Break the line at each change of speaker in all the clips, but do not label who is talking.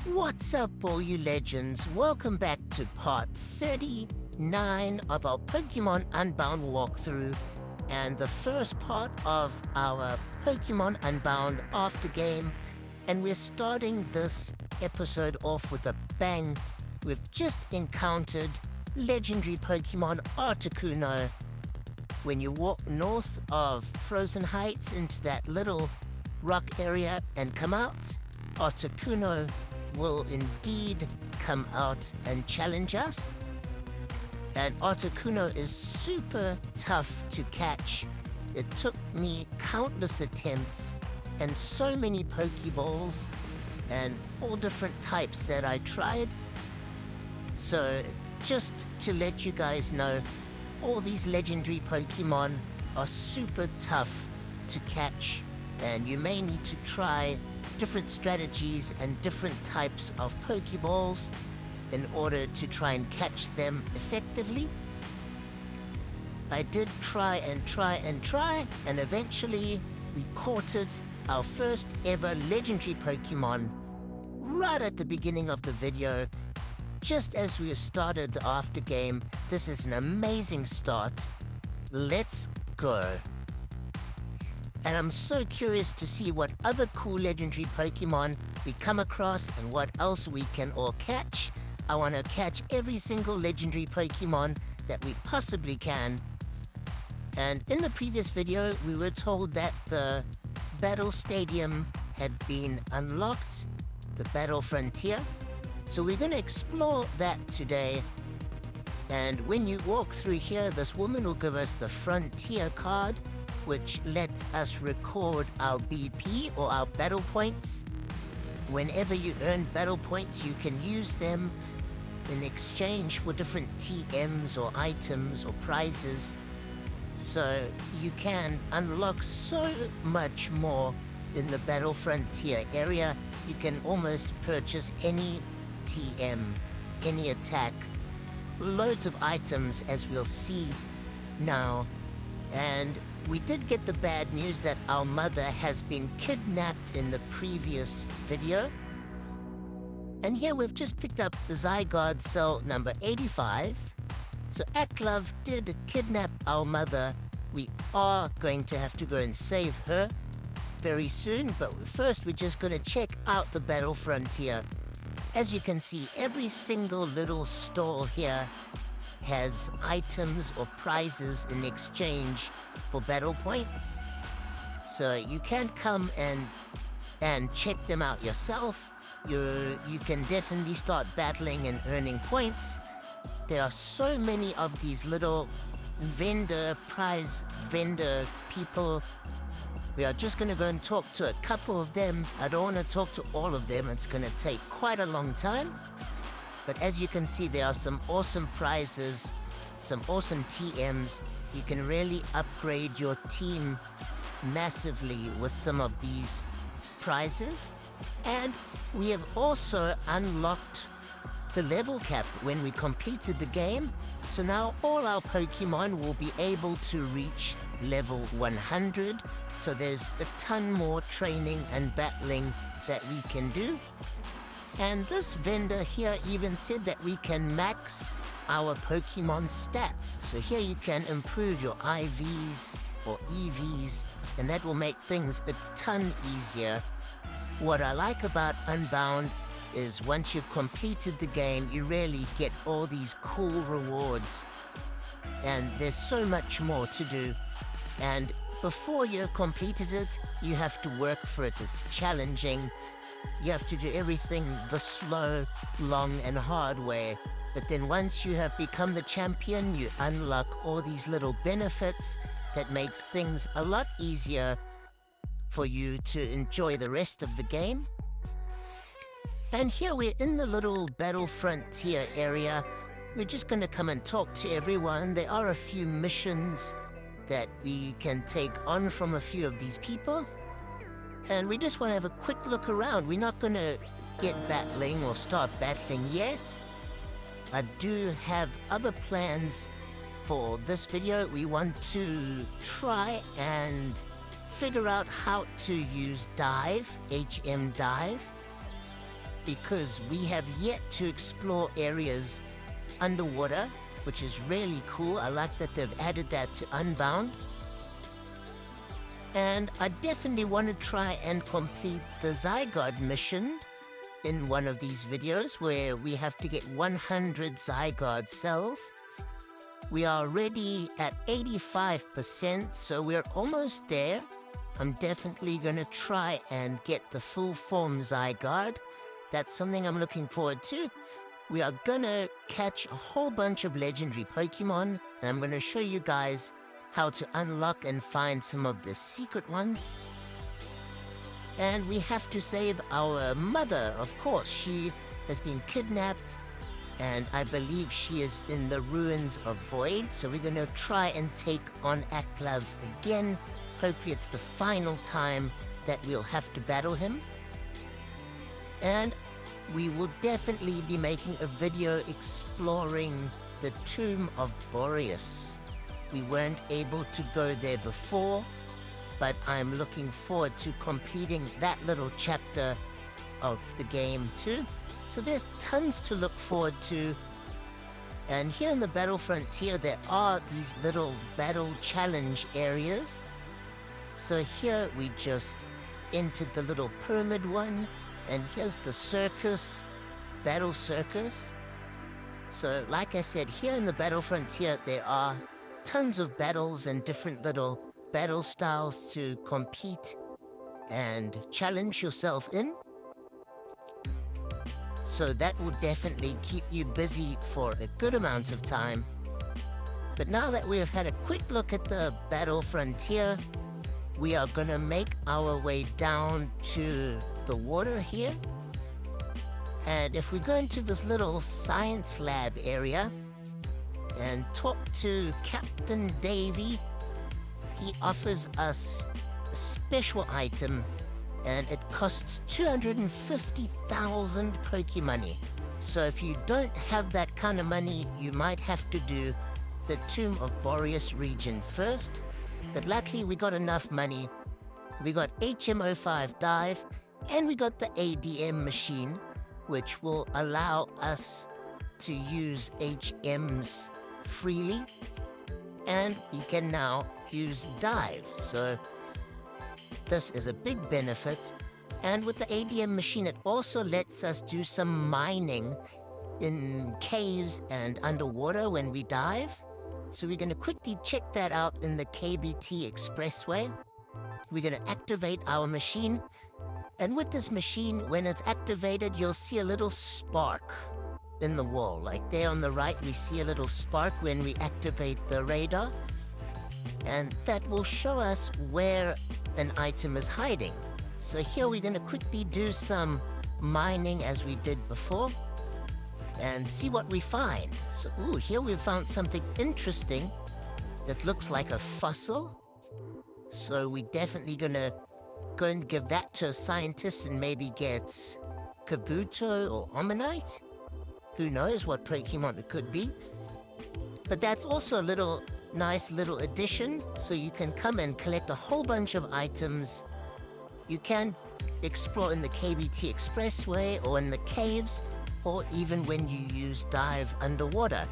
What's up, all you legends? Welcome back to part 39 of our Pokemon Unbound walkthrough, and the first part of our Pokemon Unbound Aftergame. And we're starting this episode off with a bang. We've just encountered legendary Pokemon Articuno. When you walk north of Frozen Heights into that little rock area and come out, Articuno will indeed come out and challenge us. And Articuno is super tough to catch. It took me countless attempts and so many Pokeballs and all different types that I tried. So just to let you guys know, all these legendary Pokemon are super tough to catch, and you may need to try different strategies and different types of Pokeballs in order to try and catch them effectively. I did try, and eventually we caught it, our first ever legendary Pokemon, right at the beginning of the video. Just as we started the aftergame, this is an amazing start. Let's go. And I'm so curious to see what other cool legendary Pokemon we come across and what else we can all catch. I want to catch every single legendary Pokemon that we possibly can. And in the previous video, we were told that the Battle Stadium had been unlocked, the Battle Frontier. So we're going to explore that today. And when you walk through here, this woman will give us the Frontier card, which lets us record our BP or our battle points. Whenever you earn battle points, you can use them in exchange for different TMs or items or prizes. So you can unlock so much more in the Battle Frontier area. You can almost purchase any TM, any attack, loads of items, as we'll see now. And we did get the bad news that our mother has been kidnapped in the previous video. And here we've just picked up the Zygarde cell number 85. So Aklov did kidnap our mother. We are going to have to go and save her very soon, but first we're just going to check out the Battle Frontier. As you can see, every single little stall here has items or prizes in exchange for battle points. So you can come and check them out yourself. You can definitely start battling and earning points. There are so many of these little prize vendor people. We are just going to go and talk to a couple of them. I don't want to talk to all of them. It's going to take quite a long time. But as you can see, there are some awesome prizes, some awesome TMs. You can really upgrade your team massively with some of these prizes. And we have also unlocked the level cap when we completed the game. So now all our Pokemon will be able to reach level 100. So there's a ton more training and battling that we can do. And this vendor here even said that we can max our Pokemon stats. So here you can improve your IVs or EVs, and that will make things a ton easier. What I like about Unbound is once you've completed the game, you really get all these cool rewards. And there's so much more to do. And before you've completed it, you have to work for it. It's challenging. You have to do everything the slow, long, and hard way. But then once you have become the champion, you unlock all these little benefits that makes things a lot easier for you to enjoy the rest of the game. And here we're in the little Battle Frontier area. We're just going to come and talk to everyone. There are a few missions that we can take on from a few of these people. And we just want to have a quick look around. We're not going to get battling or start battling yet. I do have other plans for this video. We want to try and figure out how to use dive, HM dive, because we have yet to explore areas underwater, which is really cool. I like that they've added that to Unbound. And I definitely want to try and complete the Zygarde mission in one of these videos where we have to get 100 Zygarde cells. We are already at 85%, so we're almost there. I'm definitely going to try and get the full form Zygarde. That's something I'm looking forward to. We are going to catch a whole bunch of legendary Pokemon, and I'm going to show you guys how to unlock and find some of the secret ones. And we have to save our mother, of course. She has been kidnapped, and I believe she is in the ruins of Void, so we're going to try and take on Electivire again. Hopefully it's the final time that we'll have to battle him. And we will definitely be making a video exploring the Tomb of Boreas. We weren't able to go there before, but I'm looking forward to completing that little chapter of the game too. So there's tons to look forward to. And here in the Battle Frontier, there are these little battle challenge areas. So here we just entered the little pyramid one, and here's the circus, Battle Circus. So like I said, here in the Battle Frontier, there are tons of battles and different little battle styles to compete and challenge yourself in. So that will definitely keep you busy for a good amount of time. But now that we have had a quick look at the Battle Frontier, we are going to make our way down to the water here. And if we go into this little science lab area and talk to Captain Davy, he offers us a special item, and it costs 250,000 Pokemoney. So if you don't have that kind of money, you might have to do the Tomb of Boreas region first. But luckily we got enough money. We got HM05 dive, and we got the ADM machine, which will allow us to use HMs freely, and we can now use dive. So this is a big benefit. And with the ADM machine, it also lets us do some mining in caves and underwater when we dive. So we're going to quickly check that out in the KBT Expressway. We're going to activate our machine. And with this machine, when it's activated, you'll see a little spark in the wall. Like there on the right, we see a little spark when we activate the radar. And that will show us where an item is hiding. So here we're going to quickly do some mining as we did before and see what we find. So, here we found something interesting that looks like a fossil. So we're definitely going to go and give that to a scientist and maybe get Kabuto or Omanyte. Who knows what Pokemon it could be. But that's also a nice little addition, so you can come and collect a whole bunch of items. You can explore in the KBT Expressway or in the caves, or even when you use dive underwater.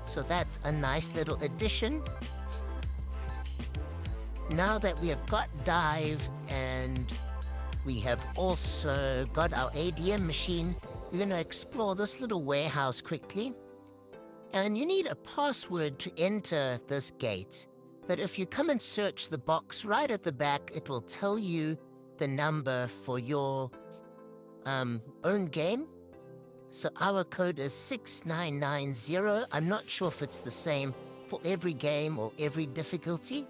So that's a nice little addition. Now that we have got dive and we have also got our ADM machine, we're going to explore this little warehouse quickly. And you need a password to enter this gate. But if you come and search the box right at the back, it will tell you the number for your own game. So our code is 6990. I'm not sure if it's the same for every game or every difficulty.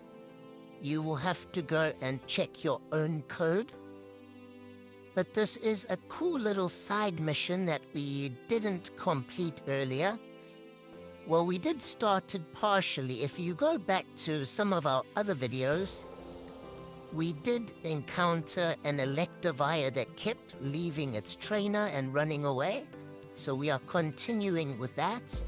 You will have to go and check your own code. But this is a cool little side mission that we didn't complete earlier. Well, we did start it partially. If you go back to some of our other videos, we did encounter an Electivire that kept leaving its trainer and running away. So we are continuing with that.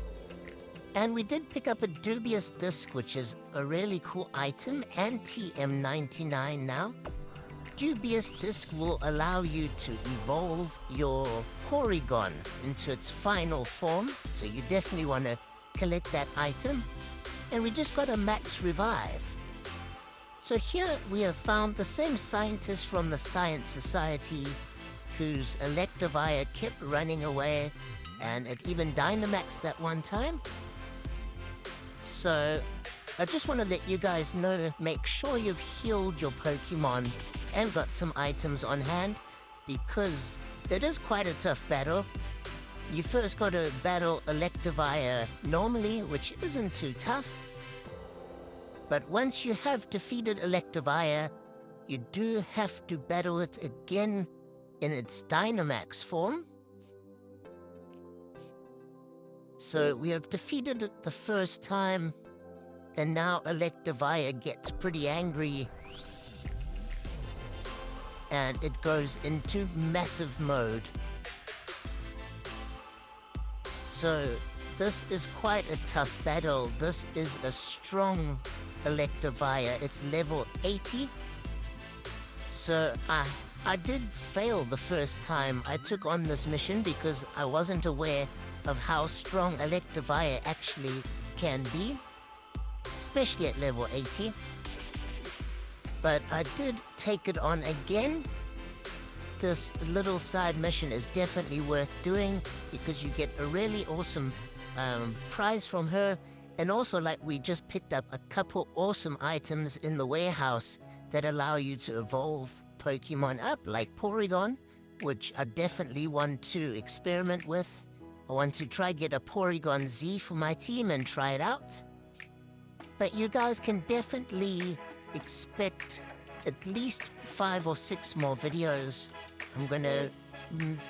And we did pick up a dubious disc, which is a really cool item, and TM99 now. Dubious disc will allow you to evolve your Porygon into its final form, so you definitely want to collect that item. And we just got a max revive. So here we have found the same scientist from the Science Society whose Electivire kept running away, and it even Dynamaxed that one time. So I just want to let you guys know, make sure you've healed your Pokemon and got some items on hand, because it is quite a tough battle. You first got to battle Electivire normally, which isn't too tough. But once you have defeated Electivire, you do have to battle it again in its Dynamax form. So we have defeated it the first time, and now Electivire gets pretty angry, and it goes into massive mode. So this is quite a tough battle. This is a strong Electivire. It's level 80. So I did fail the first time I took on this mission because I wasn't aware of how strong Electivire actually can be, especially at level 80. But I did take it on again. This little side mission is definitely worth doing because you get a really awesome prize from her. And also, like, we just picked up a couple awesome items in the warehouse that allow you to evolve Pokemon up, like Porygon, which I definitely want to experiment with. I want to try get a Porygon Z for my team and try it out. But you guys can definitely expect at least 5 or 6 more videos. I'm gonna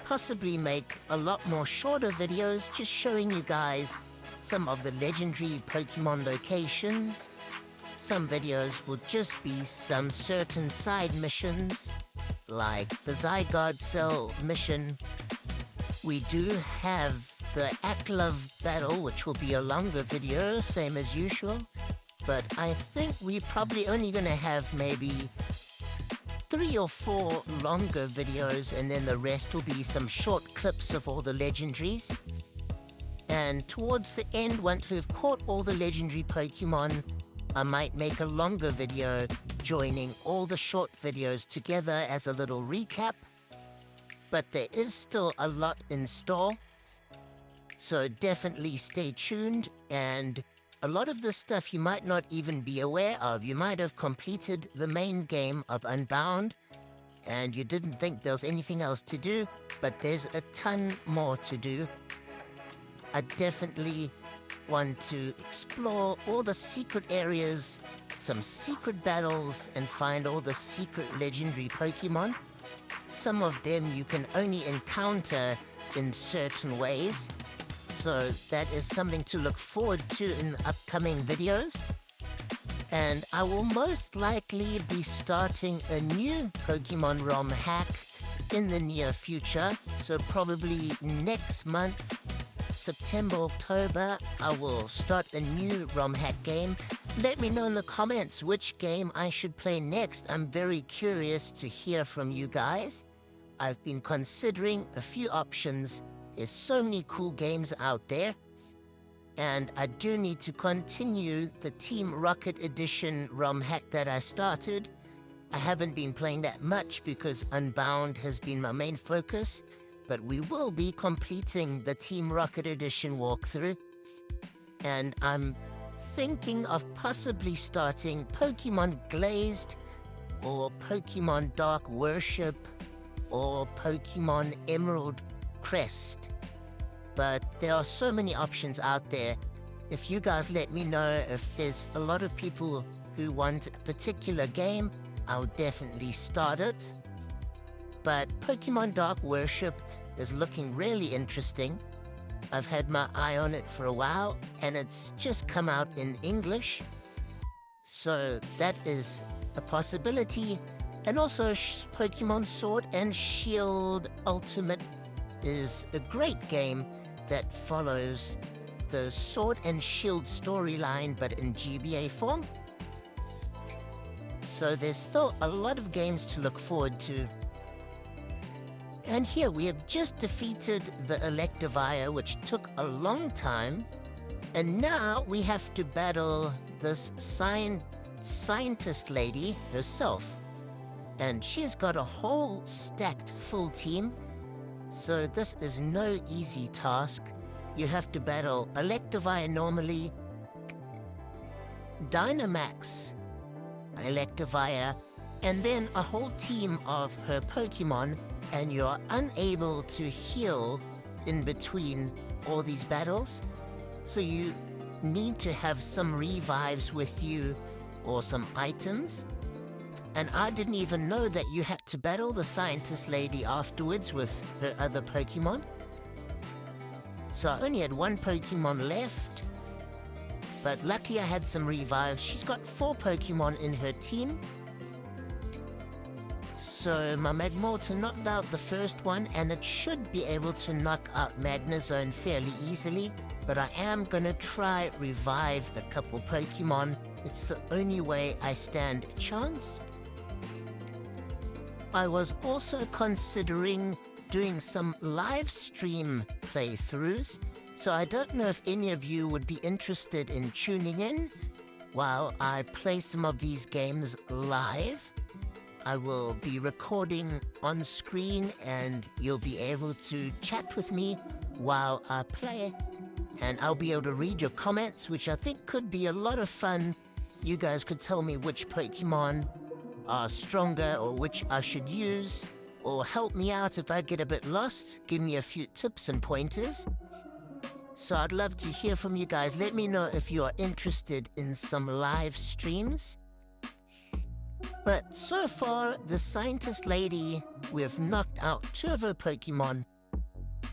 possibly make a lot more shorter videos just showing you guys some of the legendary Pokemon locations. Some videos will just be some certain side missions, like the Zygarde Cell mission. We do have the Aclove battle, which will be a longer video, same as usual. But I think we're probably only going to have maybe 3 or 4 longer videos, and then the rest will be some short clips of all the legendaries. And towards the end, once we've caught all the legendary Pokemon, I might make a longer video joining all the short videos together as a little recap. But there is still a lot in store, so definitely stay tuned. And a lot of this stuff you might not even be aware of. You might have completed the main game of Unbound, and you didn't think there was anything else to do, but there's a ton more to do. I definitely want to explore all the secret areas, some secret battles, and find all the secret legendary Pokemon. Some of them you can only encounter in certain ways, so that is something to look forward to in upcoming videos. And I will most likely be starting a new Pokemon ROM hack in the near future, so probably next month, September, October, I will start a new ROM hack game. Let me know in the comments which game I should play next. I'm very curious to hear from you guys. I've been considering a few options. There's so many cool games out there. And I do need to continue the Team Rocket Edition ROM hack that I started. I haven't been playing that much because Unbound has been my main focus, but we will be completing the Team Rocket Edition walkthrough. And I'm thinking of possibly starting Pokemon Glazed, or Pokemon Dark Worship, or Pokemon Emerald Crest. But there are so many options out there. If you guys let me know if there's a lot of people who want a particular game, I'll definitely start it. But Pokemon Dark Worship is looking really interesting. I've had my eye on it for a while, and it's just come out in English. So that is a possibility. And also Pokemon Sword and Shield Ultimate is a great game that follows the Sword and Shield storyline, but in GBA form. So there's still a lot of games to look forward to. And here we have just defeated the Electivire, which took a long time. And now we have to battle this scientist lady herself. And she's got a whole stacked full team. So this is no easy task. You have to battle Electivire normally, Dynamax Electivire, and then a whole team of her Pokemon, and you're unable to heal in between all these battles. So you need to have some revives with you or some items. And I didn't even know that you had to battle the scientist lady afterwards with her other Pokemon. So I only had one Pokemon left. But luckily I had some revives. She's got 4 Pokemon in her team. So my Magmortar knocked out the first one, and it should be able to knock out Magnezone fairly easily. But I am gonna try revive a couple Pokemon. It's the only way I stand a chance. I was also considering doing some live stream playthroughs, so I don't know if any of you would be interested in tuning in while I play some of these games live. I will be recording on screen and you'll be able to chat with me while I play, and I'll be able to read your comments, which I think could be a lot of fun. You guys could tell me which Pokemon are stronger or which I should use, or help me out if I get a bit lost. Give me a few tips and pointers. So I'd love to hear from you guys. Let me know if you are interested in some live streams. But so far, the scientist lady, we've knocked out 2 of her Pokemon.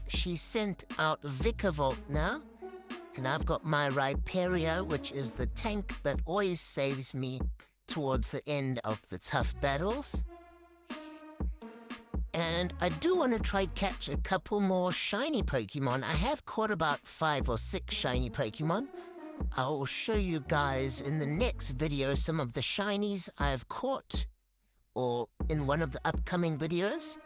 She sent out Vikavolt now, and I've got my Rhyperior, which is the tank that always saves me towards the end of the tough battles. And I do want to try catch a couple more shiny Pokemon. I have caught about 5 or 6 shiny Pokemon. I will show you guys in the next video some of the shinies I've caught, or in one of the upcoming videos.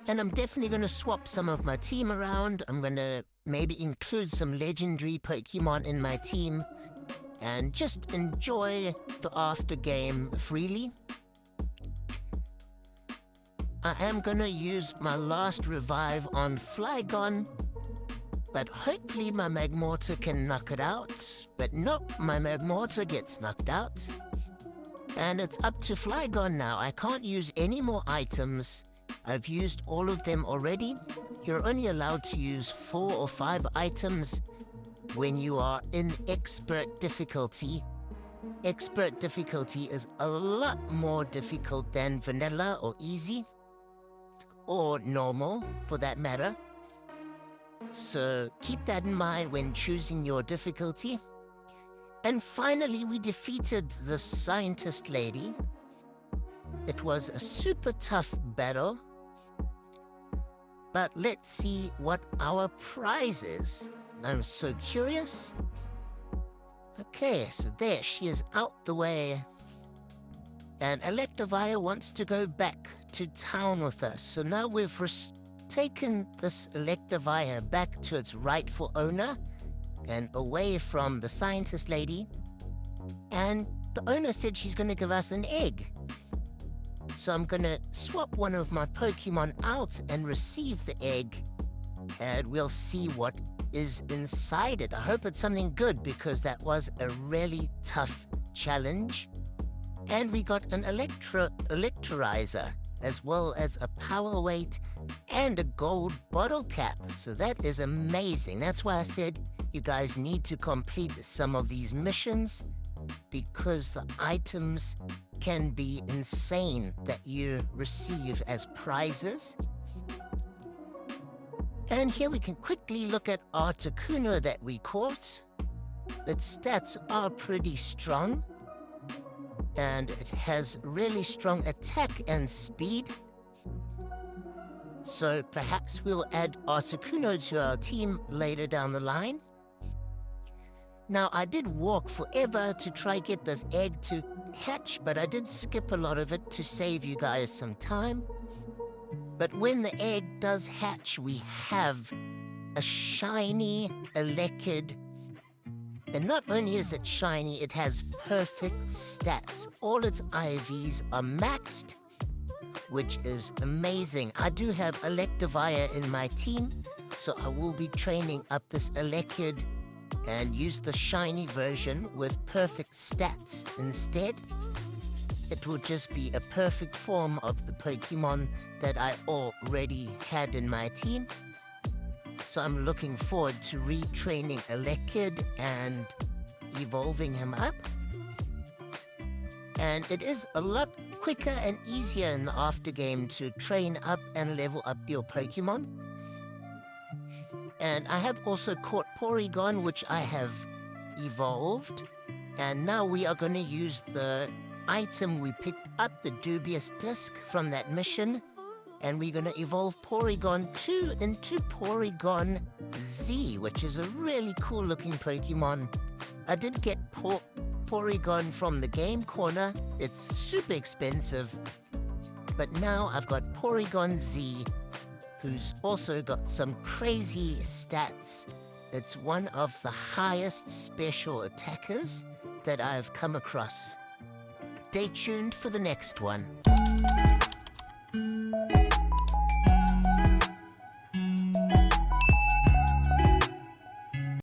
And I'm definitely going to swap some of my team around. I'm going to maybe include some legendary Pokemon in my team and just enjoy the aftergame freely. I am going to use my last revive on Flygon, but hopefully my Magmortar can knock it out. But nope, my Magmortar gets knocked out. And it's up to Flygon now. I can't use any more items. I've used all of them already. You're only allowed to use 4 or 5 items when you are in expert difficulty. Expert difficulty is a lot more difficult than vanilla or easy, or normal for that matter. So keep that in mind when choosing your difficulty. And finally, we defeated the scientist lady. It was a super tough battle. But let's see what our prize is. I'm so curious. Okay, so there, she is out the way. And Electivire wants to go back to town with us. So now we've taken this Electivire back to its rightful owner and away from the scientist lady. And the owner said she's going to give us an egg. So I'm going to swap one of my Pokemon out and receive the egg. And we'll see what is inside it. I hope it's something good, because that was a really tough challenge. And we got an Electrizer, as well as a power weight and a gold bottle cap. So that is amazing. That's why I said you guys need to complete some of these missions, because the items can be insane that you receive as prizes. And here we can quickly look at Articuno that we caught. Its stats are pretty strong, and it has really strong attack and speed. So perhaps we'll add Articuno to our team later down the line. Now, I did walk forever to try get this egg to hatch, but I did skip a lot of it to save you guys some time. But when the egg does hatch, we have a shiny Electivire. And not only is it shiny, it has perfect stats. All its IVs are maxed, which is amazing. I do have Electivire in my team, so I will be training up this Electivire and use the shiny version with perfect stats instead. It will just be a perfect form of the Pokemon that I already had in my team. So I'm looking forward to retraining Electivire and evolving him up. And it is a lot quicker and easier in the aftergame to train up and level up your Pokemon. And I have also caught Porygon, which I have evolved. And now we are going to use the item we picked up, the dubious disc from that mission. And we're going to evolve Porygon 2 into Porygon Z, which is a really cool looking Pokemon. I did get Porygon from the game corner. It's super expensive. But now I've got Porygon Z, who's also got some crazy stats. It's one of the highest special attackers that I've come across. Stay tuned for the next one.